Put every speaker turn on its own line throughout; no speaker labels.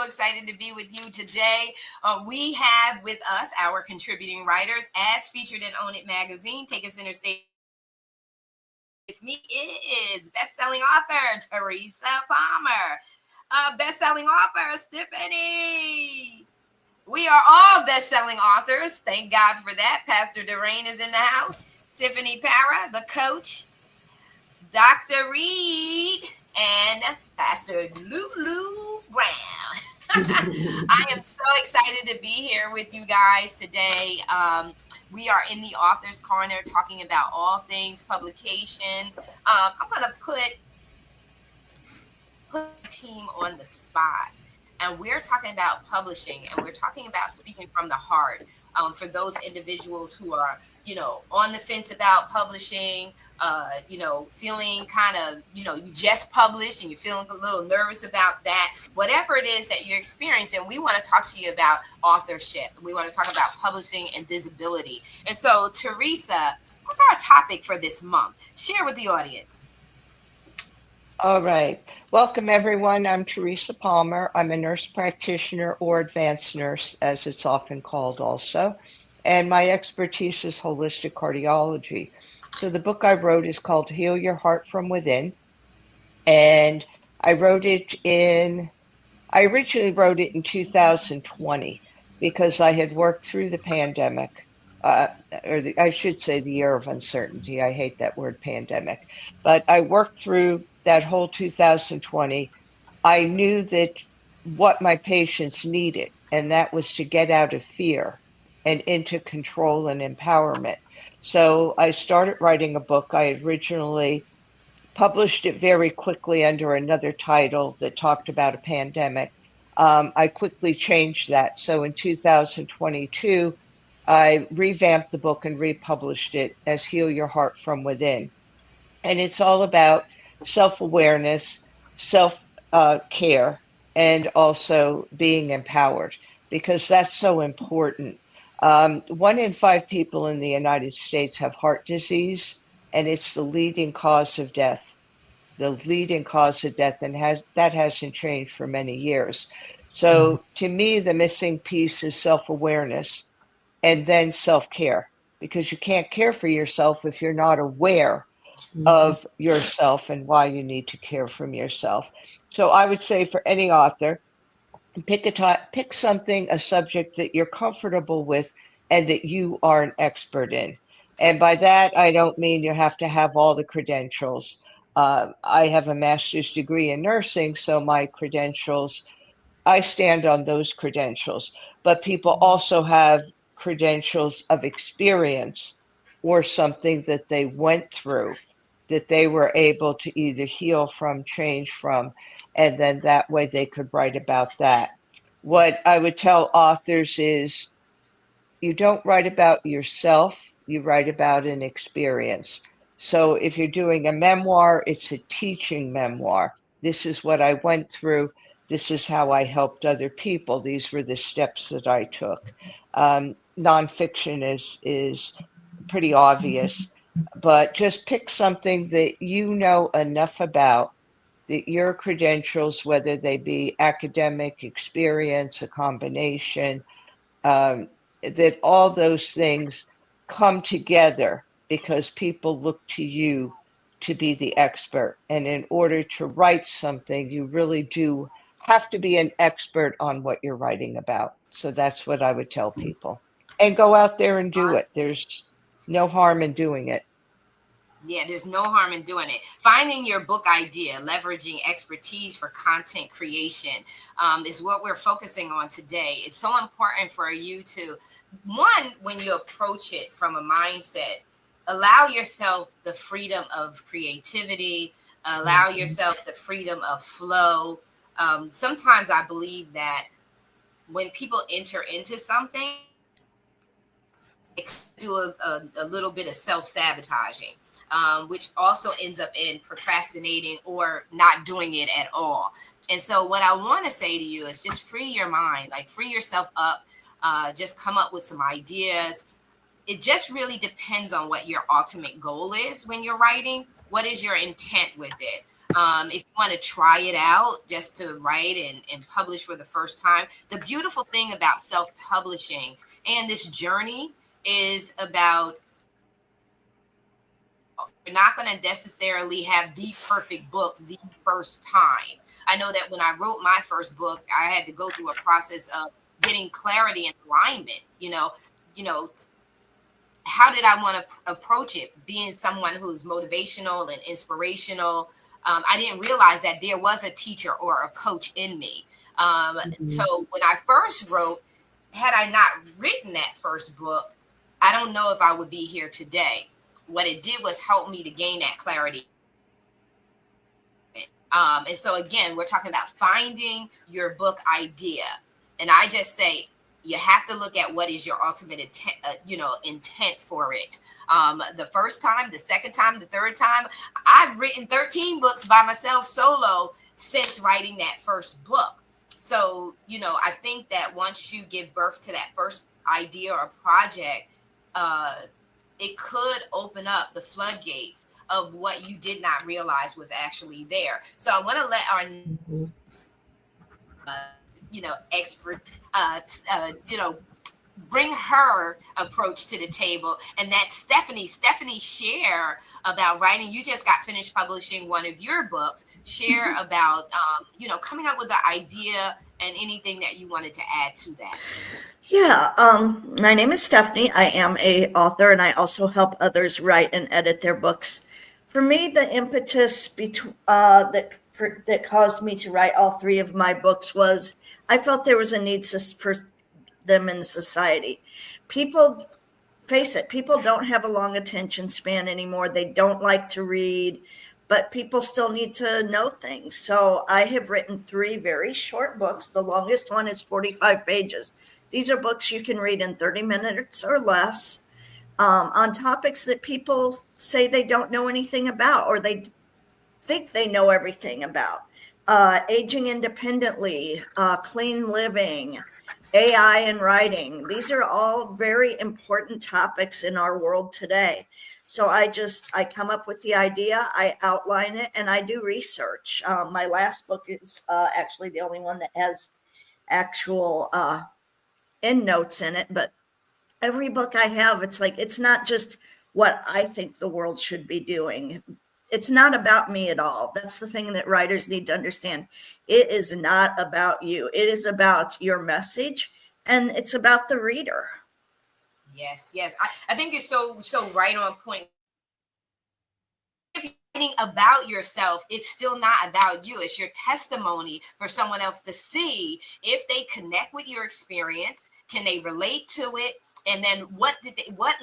so excited to be with you today. We have with us our contributing writers, as featured in Own It magazine. Taking center stage with me is best-selling author Teresa Palmer, best-selling author Stephanie. We are all best-selling authors. Thank God for that. Pastor Derain is in the house. Tiffany Para, the coach, Dr. Reed, and Pastor Lulu Brown. I am so excited to be here with you guys today. We are in the Author's Corner talking about all things publications. I'm going to put my team on the spot. And we're talking about publishing, and we're talking about speaking from the heart for those individuals who are, on the fence about publishing, feeling kind of, you just published and you're feeling a little nervous about that. Whatever it is that you're experiencing, we want to talk to you about authorship. We want to talk about publishing and visibility. And so, Teresa, what's our topic for this month? Share with the audience.
All right. Welcome, everyone. I'm Teresa Palmer. I'm a nurse practitioner or advanced nurse, as it's often called also. And my expertise is holistic cardiology. So the book I wrote is called Heal Your Heart from Within. And I originally wrote it in 2020 because I had worked through the pandemic, I should say the year of uncertainty. I hate that word pandemic. But I worked through that whole 2020. I knew that what my patients needed, and that was to get out of fear and into control and empowerment. So I started writing a book. I originally published it very quickly under another title that talked about a pandemic. I quickly changed that. So in 2022, I revamped the book and republished it as Heal Your Heart from Within. And it's all about self-awareness, self-care, and also being empowered, because that's so important. 1 in 5 people in the United States have heart disease, and it's the leading cause of death. And that hasn't changed for many years. So to me, the missing piece is self-awareness and then self-care, because you can't care for yourself if you're not aware of yourself and why you need to care for yourself. So I would say for any author, pick a subject that you're comfortable with and that you are an expert in. And by that, I don't mean you have to have all the credentials. I have a master's degree in nursing, so my credentials, I stand on those credentials. But people also have credentials of experience or something that they went through, that they were able to either heal from, change from, and then that way they could write about that. What I would tell authors is you don't write about yourself, you write about an experience. So if you're doing a memoir, it's a teaching memoir. This is what I went through. This is how I helped other people. These were the steps that I took. Nonfiction is pretty obvious, but just pick something that you know enough about, that your credentials, whether they be academic, experience, a combination, that all those things come together because people look to you to be the expert. And in order to write something, you really do have to be an expert on what you're writing about. So that's what I would tell people. And go out there and do it. There's no harm in doing it.
Yeah, there's no harm in doing it. Finding your book idea, leveraging expertise for content creation is what we're focusing on today. It's so important for you to, one, when you approach it from a mindset, allow yourself the freedom of creativity, allow yourself the freedom of flow. Sometimes I believe that when people enter into something, they do a little bit of self-sabotaging. Which also ends up in procrastinating or not doing it at all. And so what I want to say to you is just free your mind, like free yourself up, just come up with some ideas. It just really depends on what your ultimate goal is when you're writing. What is your intent with it? If you want to try it out just to write and publish for the first time, the beautiful thing about self-publishing and this journey is about, you're not going to necessarily have the perfect book the first time. I know that when I wrote my first book, I had to go through a process of getting clarity and alignment. You know, how did I want to approach it? Being someone who's motivational and inspirational, I didn't realize that there was a teacher or a coach in me. So when I first wrote, had I not written that first book, I don't know if I would be here today. What it did was help me to gain that clarity. And so again, we're talking about finding your book idea. And I just say, you have to look at what is your ultimate intent, intent for it. The first time, the second time, the third time, I've written 13 books by myself solo since writing that first book. So, I think that once you give birth to that first idea or project, it could open up the floodgates of what you did not realize was actually there. So I want to let our expert, bring her approach to the table, and that's Stephanie. Stephanie, share about writing. You just got finished publishing one of your books. Share about coming up with the idea and anything that you wanted to add to that.
Yeah, my name is Stephanie. I am a author, and I also help others write and edit their books. For me, the impetus that caused me to write all three of my books was I felt there was a need for them in society. People, face it, people don't have a long attention span anymore. They don't like to read, but people still need to know things. So I have written three very short books. The longest one is 45 pages. These are books you can read in 30 minutes or less, on topics that people say they don't know anything about, or they think they know everything about. Aging independently, clean living, AI and writing. These are all very important topics in our world today. So I come up with the idea, I outline it, and I do research. My last book is actually the only one that has actual endnotes in it, but every book I have, it's not just what I think the world should be doing. It's not about me at all. That's the thing that writers need to understand. It is not about you. It is about your message, and it's about the reader.
Yes. I think you're so right on point. If you're writing about yourself, it's still not about you. It's your testimony for someone else to see if they connect with your experience. Can they relate to it? And then what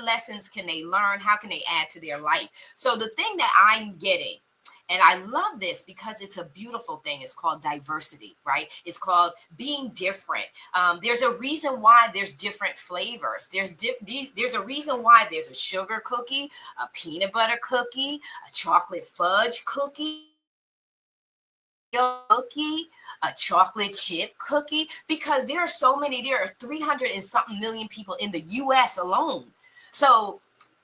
lessons can they learn? How can they add to their life? So the thing that I'm getting, and I love this because it's a beautiful thing, it's called diversity, right? It's called being different. There's a reason why there's different flavors. There's a reason why there's a sugar cookie, a peanut butter cookie, a chocolate fudge cookie, a chocolate chip cookie, because there are 300 and something million people in the US alone. So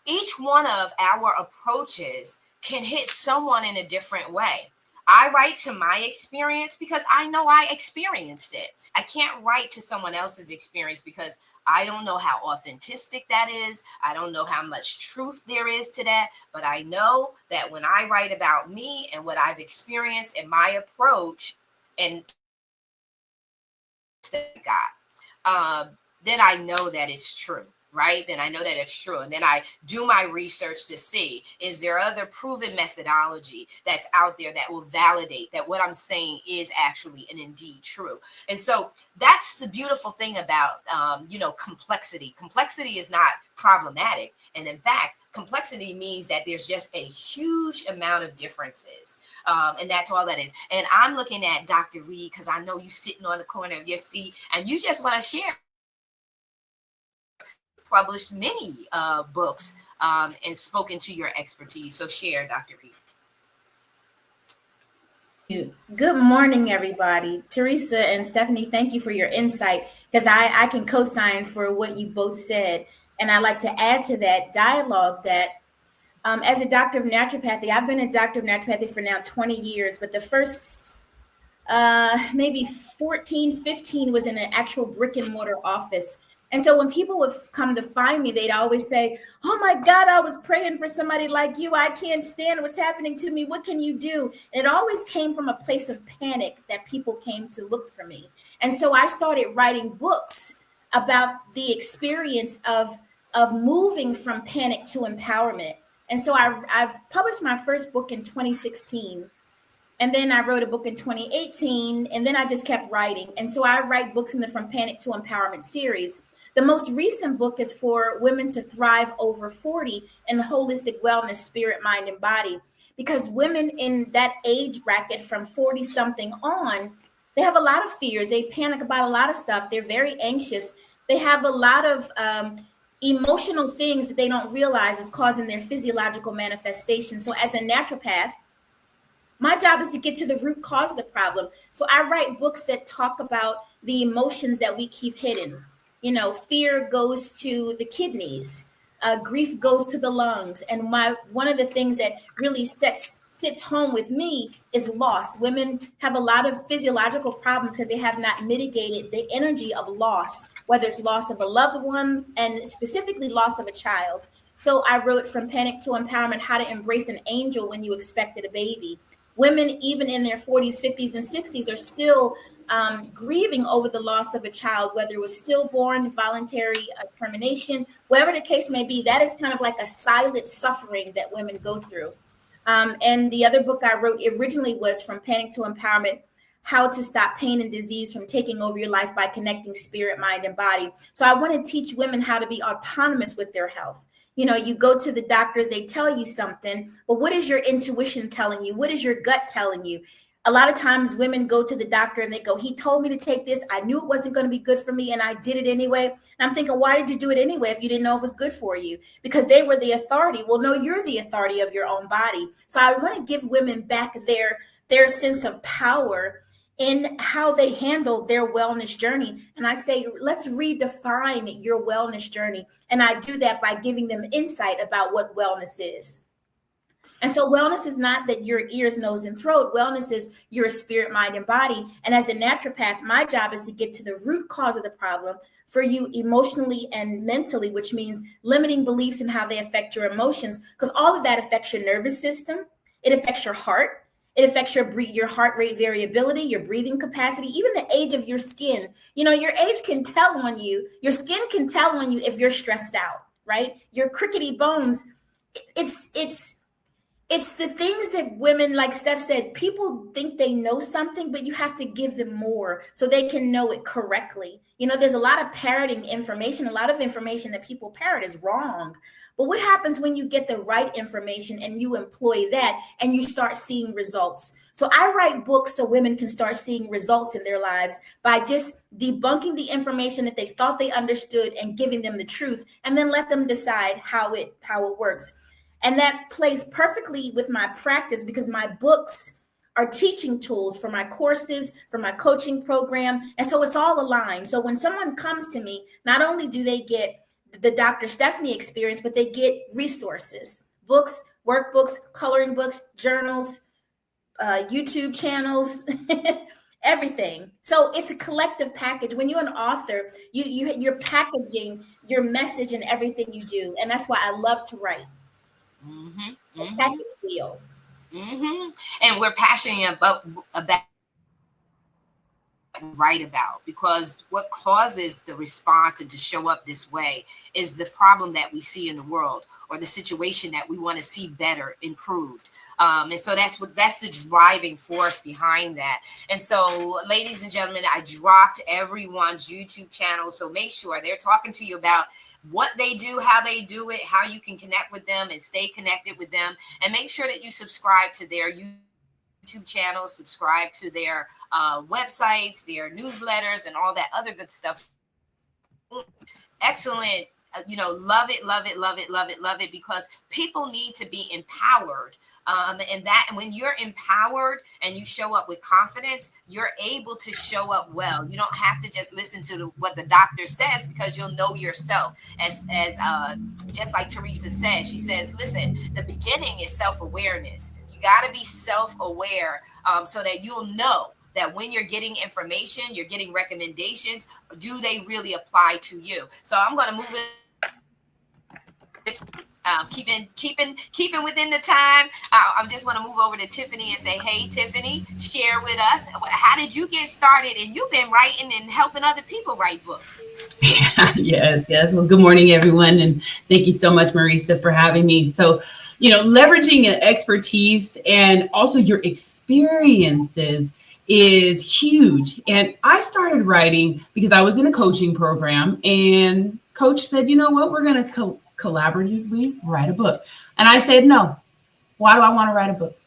each one of our approaches can hit someone in a different way. I write to my experience because I know I experienced it. I can't write to someone else's experience because I don't know how authentic that is. I don't know how much truth there is to that. But I know that when I write about me and what I've experienced and my approach and then I know that it's true. Right? Then I know that it's true. And then I do my research to see, is there other proven methodology that's out there that will validate that what I'm saying is actually and indeed true. And so that's the beautiful thing about, complexity. Complexity is not problematic. And in fact, complexity means that there's just a huge amount of differences. And that's all that is. And I'm looking at Dr. Reed because I know you sitting on the corner of your seat and you just want to share. Published many books and spoken to your expertise. So share, Dr. Reed.
Good morning, everybody. Teresa and Stephanie, thank you for your insight, because I can co-sign for what you both said. And I like to add to that dialogue that As a doctor of naturopathy, I've been a doctor of naturopathy for now 20 years, but the first maybe 14, 15 was in an actual brick and mortar office. And so when people would come to find me, they'd always say, oh my God, I was praying for somebody like you. I can't stand what's happening to me. What can you do? And it always came from a place of panic that people came to look for me. And so I started writing books about the experience of moving from panic to empowerment. And so I've published my first book in 2016. And then I wrote a book in 2018, and then I just kept writing. And so I write books in the From Panic to Empowerment series. The most recent book is for women to thrive over 40 in holistic wellness, spirit, mind, and body. Because women in that age bracket from 40 something on, they have a lot of fears. They panic about a lot of stuff. They're very anxious. They have a lot of emotional things that they don't realize is causing their physiological manifestation. So as a naturopath, my job is to get to the root cause of the problem. So I write books that talk about the emotions that we keep hidden. You know, fear goes to the kidneys, grief goes to the lungs. And one of the things that really sits home with me is loss. Women have a lot of physiological problems because they have not mitigated the energy of loss, whether it's loss of a loved one and specifically loss of a child. So I wrote From Panic to Empowerment, How to Embrace an Angel When You Expected a Baby. Women, even in their 40s, 50s, and 60s, are still grieving over the loss of a child, whether it was stillborn, voluntary termination, whatever the case may be. That is kind of like a silent suffering that women go through. And the other book I wrote originally was From Panic to Empowerment, How to Stop Pain and Disease from Taking Over Your Life by Connecting Spirit, Mind, and Body. So I want to teach women how to be autonomous with their health. You know, you go to the doctors, they tell you something, but what is your intuition telling you? What is your gut telling you? A lot of times women go to the doctor and they go, he told me to take this. I knew it wasn't going to be good for me, and I did it anyway. And I'm thinking, why did you do it anyway if you didn't know it was good for you? Because they were the authority. Well, no, you're the authority of your own body. So I want to give women back their sense of power in how they handle their wellness journey. And I say, let's redefine your wellness journey. And I do that by giving them insight about what wellness is. And so wellness is not that your ears, nose, and throat. Wellness is your spirit, mind, and body. And as a naturopath, my job is to get to the root cause of the problem for you emotionally and mentally, which means limiting beliefs and how they affect your emotions, because all of that affects your nervous system. It affects your heart. It affects your heart rate variability, your breathing capacity, even the age of your skin. You know, your age can tell on you. Your skin can tell on you if you're stressed out, right? Your crickety bones. It's the things that women, like Steph said, people think they know something, but you have to give them more so they can know it correctly. You know, there's a lot of parroting information. A lot of information that people parrot is wrong. But what happens when you get the right information and you employ that and you start seeing results? So I write books so women can start seeing results in their lives by just debunking the information that they thought they understood and giving them the truth, and then let them decide how it works. And that plays perfectly with my practice because my books are teaching tools for my courses, for my coaching program. And so it's all aligned. So when someone comes to me, not only do they get the Dr. Stephanie experience, but they get resources, books, workbooks, coloring books, journals, YouTube channels, everything. So it's a collective package. When you're an author, you're packaging your message and everything you do. And that's why I love to write. Package deal.
And we're passionate about write about, because what causes the response and to show up this way is the problem that we see in the world, or the situation that we want to see better, improved. And so that's the driving force behind that. And so, ladies and gentlemen, I dropped everyone's YouTube channel, so make sure they're talking to you about what they do, how they do it, how you can connect with them and stay connected with them, and make sure that you subscribe to their YouTube channels, subscribe to their websites, their newsletters, and all that other good stuff. Excellent love it, love it, love it, love it, love it, because people need to be empowered. And when you're empowered and you show up with confidence, you're able to show up well. You don't have to just listen to what the doctor says, because you'll know yourself. As just like Teresa says, she says, listen, the beginning is self-awareness. You got to be self-aware, so that you'll know that when you're getting information, you're getting recommendations, do they really apply to you? So I'm going to move it. Keeping within the time. I just want to move over to Tiffany and say, hey, Tiffany, share with us, how did you get started? And you've been writing and helping other people write books.
Yes. Well, good morning, everyone. And thank you so much, Marisa, for having me. So, leveraging your expertise and also your experiences is huge. And I started writing because I was in a coaching program, and coach said, you know what, we're going to collaboratively write a book. And I said, no. Why do I want to write a book?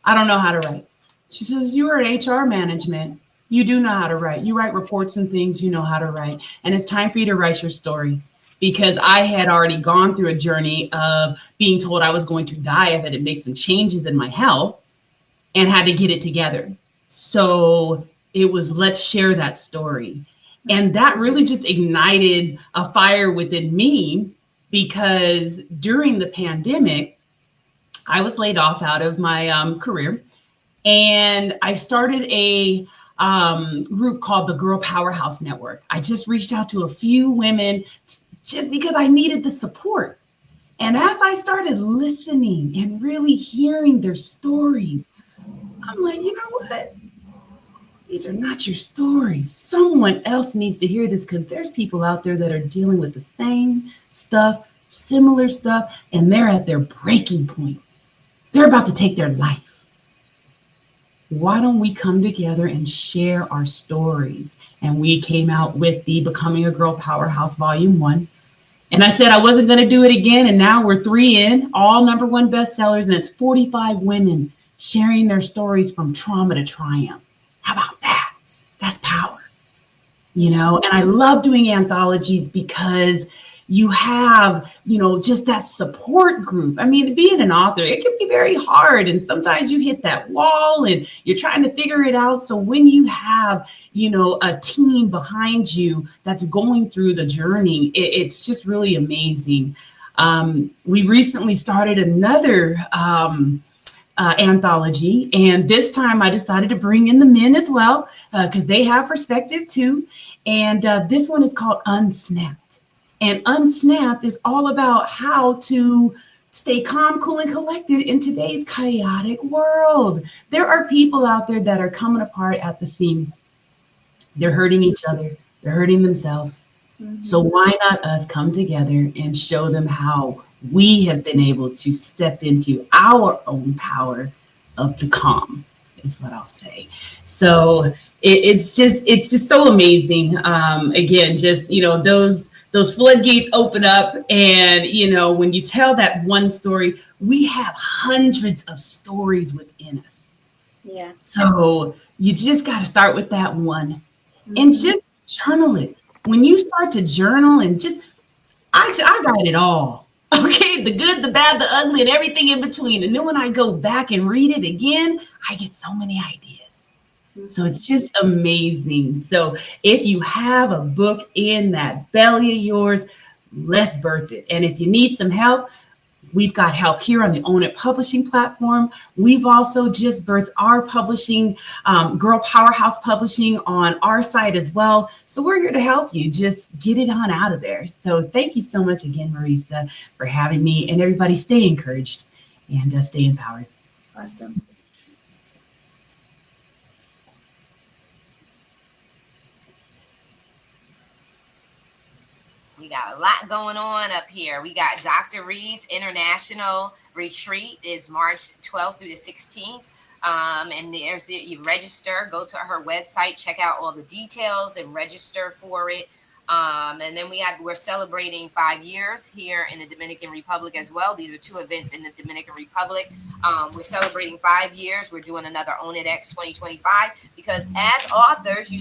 I don't know how to write. She says, you are in HR management. You do know how to write. You write reports and things, you know how to write. And it's time for you to write your story. Because I had already gone through a journey of being told I was going to die if I didn't make some changes in my health, and had to get it together. So it was, let's share that story. And that really just ignited a fire within me, because during the pandemic, I was laid off out of my career, and I started a group called the Girl Powerhouse Network. I just reached out to a few women just because I needed the support. And as I started listening and really hearing their stories, I'm like, you know what? These are not your stories. Someone else needs to hear this, because there's people out there that are dealing with the same stuff, similar stuff, and they're at their breaking point. They're about to take their life. Why don't we come together and share our stories? And we came out with the Becoming a Girl Powerhouse Volume 1. And I said I wasn't going to do it again. And now we're 3 in, all #1 bestsellers. And it's 45 women sharing their stories from trauma to triumph. How about that? That's power. And I love doing anthologies because you have, just that support group. I mean, being an author, it can be very hard. And sometimes you hit that wall and you're trying to figure it out. So when you have, a team behind you that's going through the journey, it's just really amazing. We recently started another anthology, and this time I decided to bring in the men as well, because they have perspective too. And this one is called Unsnapped. And Unsnapped is all about how to stay calm, cool, and collected in today's chaotic world. There are people out there that are coming apart at the seams. They're hurting each other. They're hurting themselves. Mm-hmm. So why not us come together and show them how we have been able to step into our own power of the calm, is what I'll say. So it's just so amazing. Again, just, those floodgates open up, and, when you tell that one story, we have hundreds of stories within us.
Yeah.
So you just got to start with that one, and just journal it. When you start to journal and I write it all. Okay, the good, the bad, the ugly, and everything in between. And then when I go back and read it again, I get so many ideas. So it's just amazing. So if you have a book in that belly of yours, let's birth it. And if you need some help, we've got help here on the Own It Publishing platform. We've also just birthed our publishing, Girl Powerhouse Publishing, on our site as well. So we're here to help you just get it on out of there. So thank you so much again, Marisa, for having me. And everybody stay encouraged and stay empowered.
Awesome.
We got a lot going on up here. We got Dr. Reed's International Retreat is March 12th through the 16th. And there's you register, go to her website, check out all the details and register for it. And then we're celebrating 5 years here in the Dominican Republic as well. These are 2 events in the Dominican Republic. We're celebrating 5 years. We're doing another Own It X 2025 because as authors, you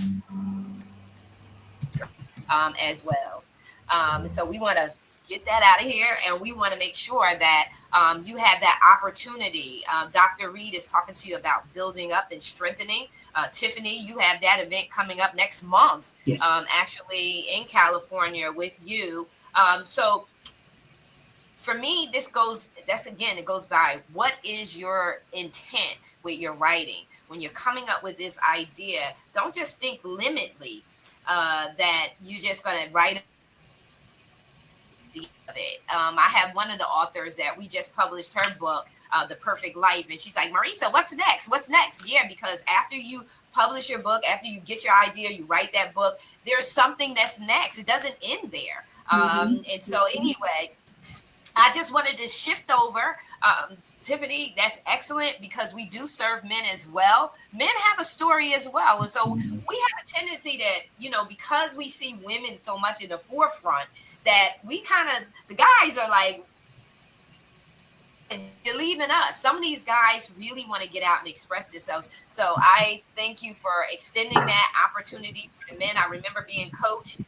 as well. So we want to get that out of here. And we want to make sure that you have that opportunity. Dr. Reed is talking to you about building up and strengthening. Tiffany, you have that event coming up next month,
Yes.
Actually in California with you. So for me, it goes by what is your intent with your writing. When you're coming up with this idea, don't just think limitedly that you're just going to write of it. I have one of the authors that we just published her book, The Perfect Life, and she's like, Marisa, what's next? What's next? Yeah, because after you publish your book, after you get your idea, you write that book, there's something that's next. It doesn't end there. And so anyway, I just wanted to shift over. Tiffany, that's excellent, because we do serve men as well. Men have a story as well. And so we have a tendency that, because we see women so much in the forefront, that we the guys are like, you're leaving us. Some of these guys really want to get out and express themselves. So I thank you for extending that opportunity for the men. I remember being coached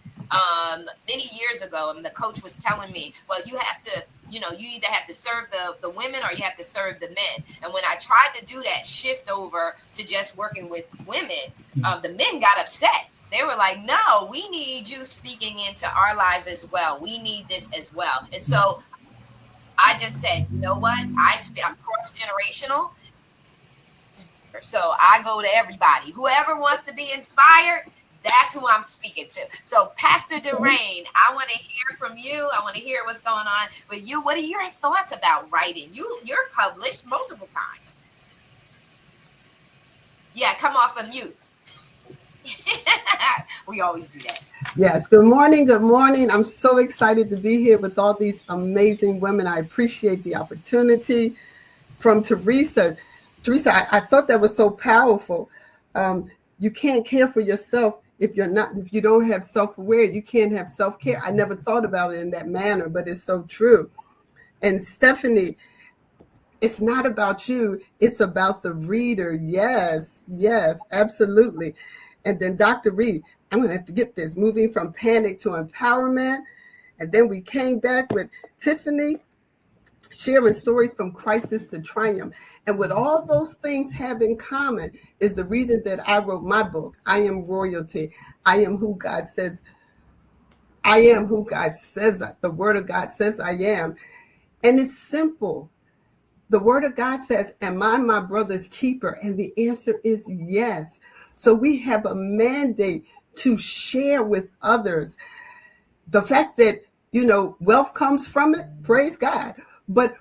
many years ago, and the coach was telling me, well, you have to, you either have to serve the women or you have to serve the men. And when I tried to do that shift over to just working with women, the men got upset. They were like, no, we need you speaking into our lives as well. We need this as well. And so I just said, you know what? I'm cross-generational. So I go to everybody. Whoever wants to be inspired, that's who I'm speaking to. So Pastor Durain, I want to hear from you. I want to hear what's going on with you. What are your thoughts about writing? You're published multiple times. Yeah, come off of mute. We always do that.
Yes. Good morning. Good morning. I'm so excited to be here with all these amazing women. I appreciate the opportunity. From Teresa, I thought that was so powerful. You can't care for yourself if you don't have self-aware. You can't have self-care. I never thought about it in that manner, but it's so true. And Stephanie, it's not about you. It's about the reader. Yes, absolutely. And then Dr. Reed, I'm going to have to get this, moving from panic to empowerment. And then we came back with Tiffany, sharing stories from crisis to triumph. And what all those things have in common is the reason that I wrote my book. I am royalty. I am who God says. I am who God says. The word of God says I am. And it's simple. The word of God says, am I my brother's keeper? And the answer is yes. So we have a mandate to share with others. The fact that, wealth comes from it, praise God. But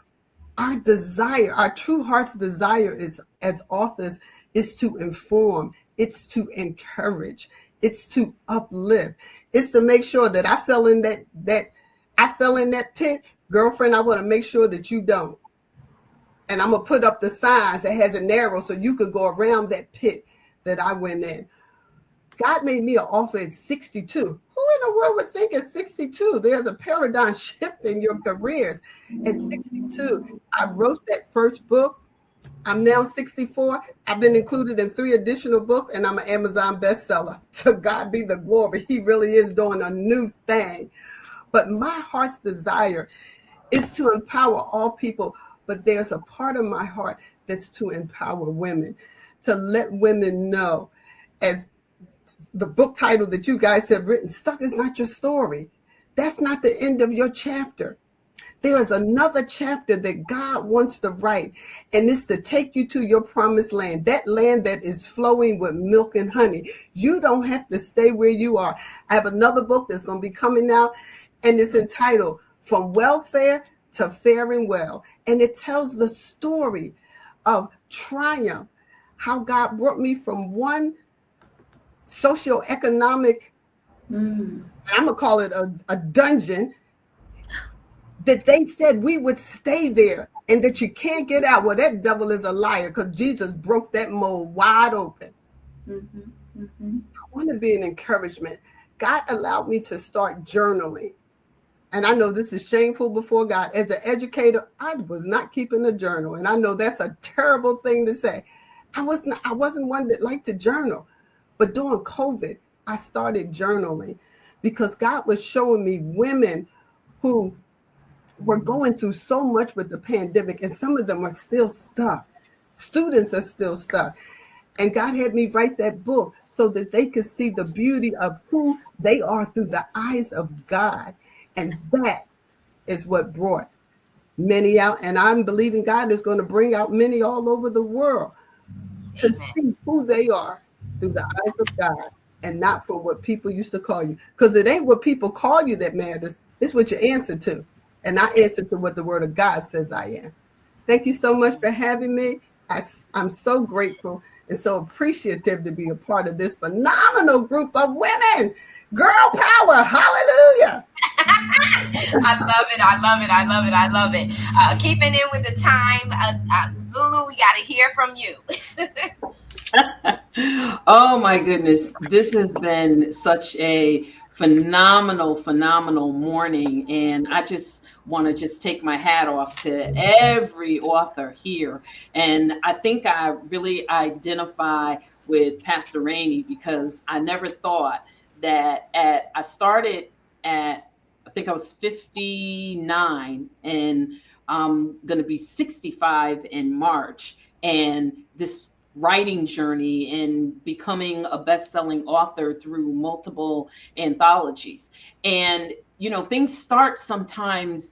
our desire, our true heart's desire is, as authors, is to inform, it's to encourage, it's to uplift, it's to make sure that I fell in that pit. Girlfriend, I want to make sure that you don't. And I'm going to put up the signs that has an arrow so you could go around that pit that I went in. God made me an author at 62. Who in the world would think at 62? There's a paradigm shift in your careers. At 62, I wrote that first book. I'm now 64. I've been included in 3 additional books, and I'm an Amazon bestseller. To God be the glory. He really is doing a new thing. But my heart's desire is to empower all people. But there's a part of my heart that's to empower women, to let women know, as the book title that you guys have written, Stuck is Not Your Story. That's not the end of your chapter. There is another chapter that God wants to write, and it's to take you to your promised land, that land that is flowing with milk and honey. You don't have to stay where you are. I have another book that's going to be coming out, and it's entitled From Welfare to Faring Well. And it tells the story of triumph, how God brought me from one socioeconomic, I'm going to call it a dungeon, that they said we would stay there and that you can't get out. Well, that devil is a liar, because Jesus broke that mold wide open. I want to be an encouragement. God allowed me to start journaling. And I know this is shameful before God. As an educator, I was not keeping a journal. And I know that's a terrible thing to say. I wasn't one that liked to journal. But during COVID, I started journaling because God was showing me women who we're going through so much with the pandemic, and some of them are still stuck. Students are still stuck. And God had me write that book so that they could see the beauty of who they are through the eyes of God. And that is what brought many out. And I'm believing God is going to bring out many all over the world to see who they are through the eyes of God and not from what people used to call you. Because it ain't what people call you that matters. It's what you answer to. And I answer to what the word of God says I am. Thank you so much for having me. I'm so grateful and so appreciative to be a part of this phenomenal group of women. Girl power. Hallelujah.
I love it. I love it. I love it. I love it. Keeping in with the time, Lulu, we got to hear from you.
Oh my goodness. This has been such a phenomenal morning. And I just want to just take my hat off to every author here. And I think I really identify with Pastor Rainey because I never thought that I started at, I think I was 59 and I'm going to be 65 in March. And this writing journey and becoming a best-selling author through multiple anthologies. And, you know, things start sometimes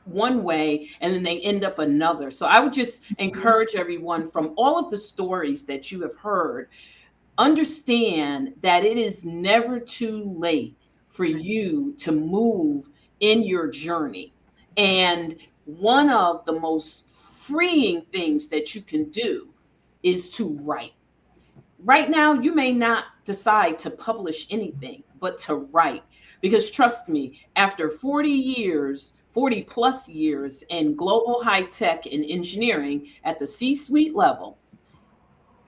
one way and then they end up another. So I would just encourage everyone from all of the stories that you have heard, understand that it is never too late for you to move in your journey. And one of the most freeing things that you can do is to write. Right now, you may not decide to publish anything, but to write. Because trust me, after 40 plus years in global high tech and engineering at the C-suite level,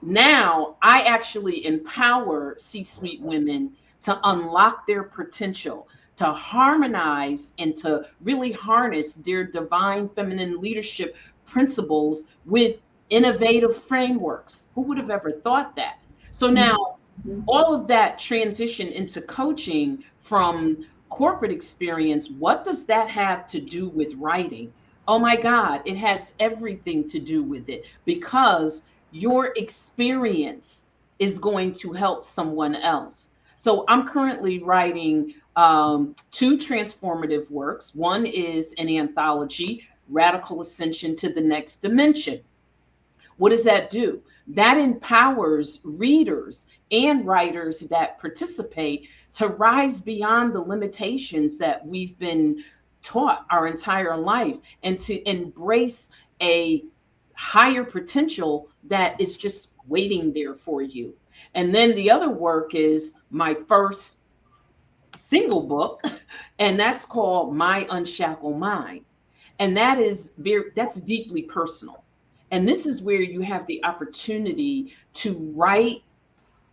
now I actually empower C-suite women to unlock their potential, to harmonize and to really harness their divine feminine leadership principles with innovative frameworks. Who would have ever thought that? So now all of that transition into coaching from corporate experience, what does that have to do with writing? Oh my God, it has everything to do with it because your experience is going to help someone else. So I'm currently writing 2 transformative works. One is an anthology, Radical Ascension to the Next Dimension. What does that do? That empowers readers and writers that participate to rise beyond the limitations that we've been taught our entire life and to embrace a higher potential that is just waiting there for you. And then the other work is my first single book, and that's called My Unshackled Mind. And that's deeply personal. And this is where you have the opportunity to write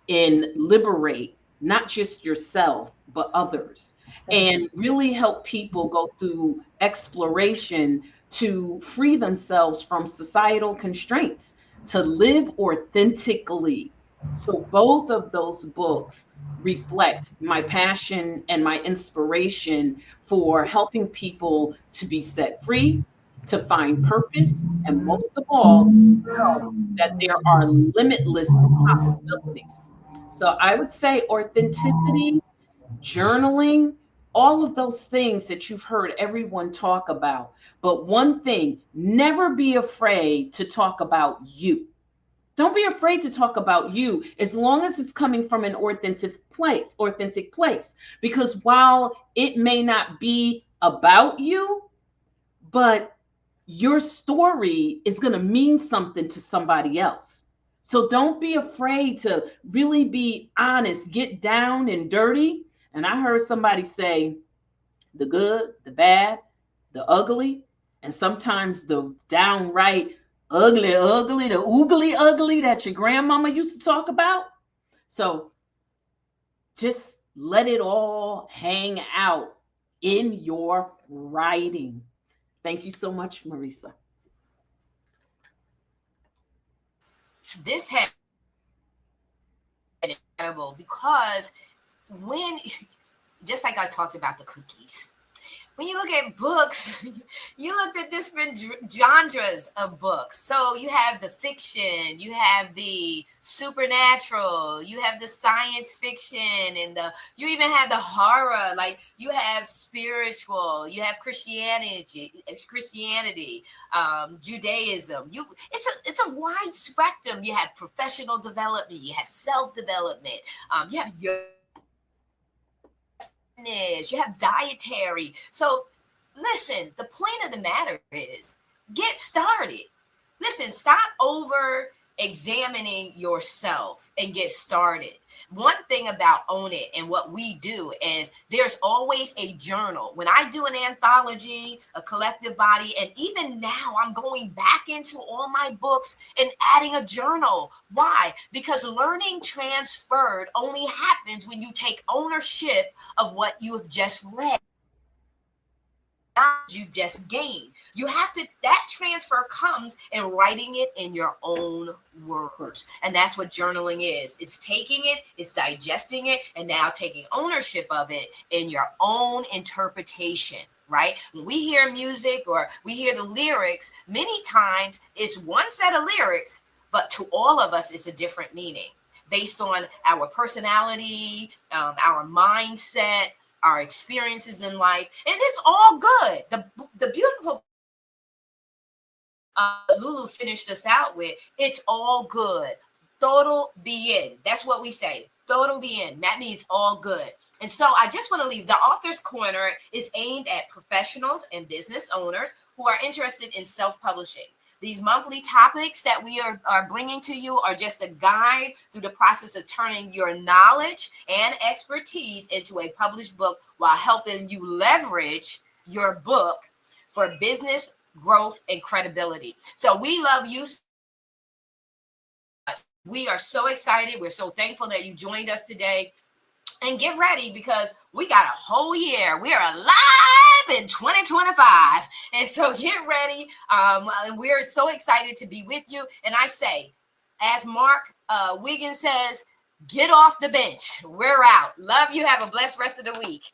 and liberate not just yourself, but others, and really help people go through exploration to free themselves from societal constraints, to live authentically. So both of those books reflect my passion and my inspiration for helping people to be set free, to find purpose, and most of all, know that there are limitless possibilities. So I would say authenticity, journaling, all of those things that you've heard everyone talk about. But one thing, never be afraid to talk about you. Don't be afraid to talk about you as long as it's coming from an authentic place. Because while it may not be about you, but your story is going to mean something to somebody else. So don't be afraid to really be honest, get down and dirty. And I heard somebody say the good, the bad, the ugly, and sometimes the downright ugly, the oogly ugly that your grandmama used to talk about. So just let it all hang out in your writing. Thank you so much, Marisa.
This has been incredible because just like I talked about the cookies, when you look at books, you looked at different genres of books. So you have the fiction, you have the supernatural, you have the science fiction, and you even have the horror. Like you have spiritual, you have Christianity, Judaism. It's a wide spectrum. You have professional development, you have self development, you have your you have dietary. So listen, the point of the matter is get started. Listen, stop over examining yourself and get started. One thing about Own It and what we do is there's always a journal. When I do an anthology, a collective body, and even now I'm going back into all my books and adding a journal. Why? Because learning transferred only happens when you take ownership of what you have just read. You've just gained. You have to, that transfer comes in writing it in your own words. And that's what journaling is. It's taking it, it's digesting it, and now taking ownership of it in your own interpretation, right? When we hear music or we hear the lyrics, many times it's one set of lyrics, but to all of us, it's a different meaning based on our personality, our mindset, our experiences in life, and it's all good. The beautiful Lulu finished us out with, it's all good. Todo bien. That's what we say. Todo bien. That means all good. And so I just want to leave the Author's Corner is aimed at professionals and business owners who are interested in self-publishing. These monthly topics that we are bringing to you are just a guide through the process of turning your knowledge and expertise into a published book while helping you leverage your book for business growth and credibility. So we love you. We are so excited. We're so thankful that you joined us today. And get ready because we got a whole year. We are alive in 2025. And so get ready. We're so excited to be with you. And I say, as Mark Wiggins says, get off the bench. We're out. Love you. Have a blessed rest of the week.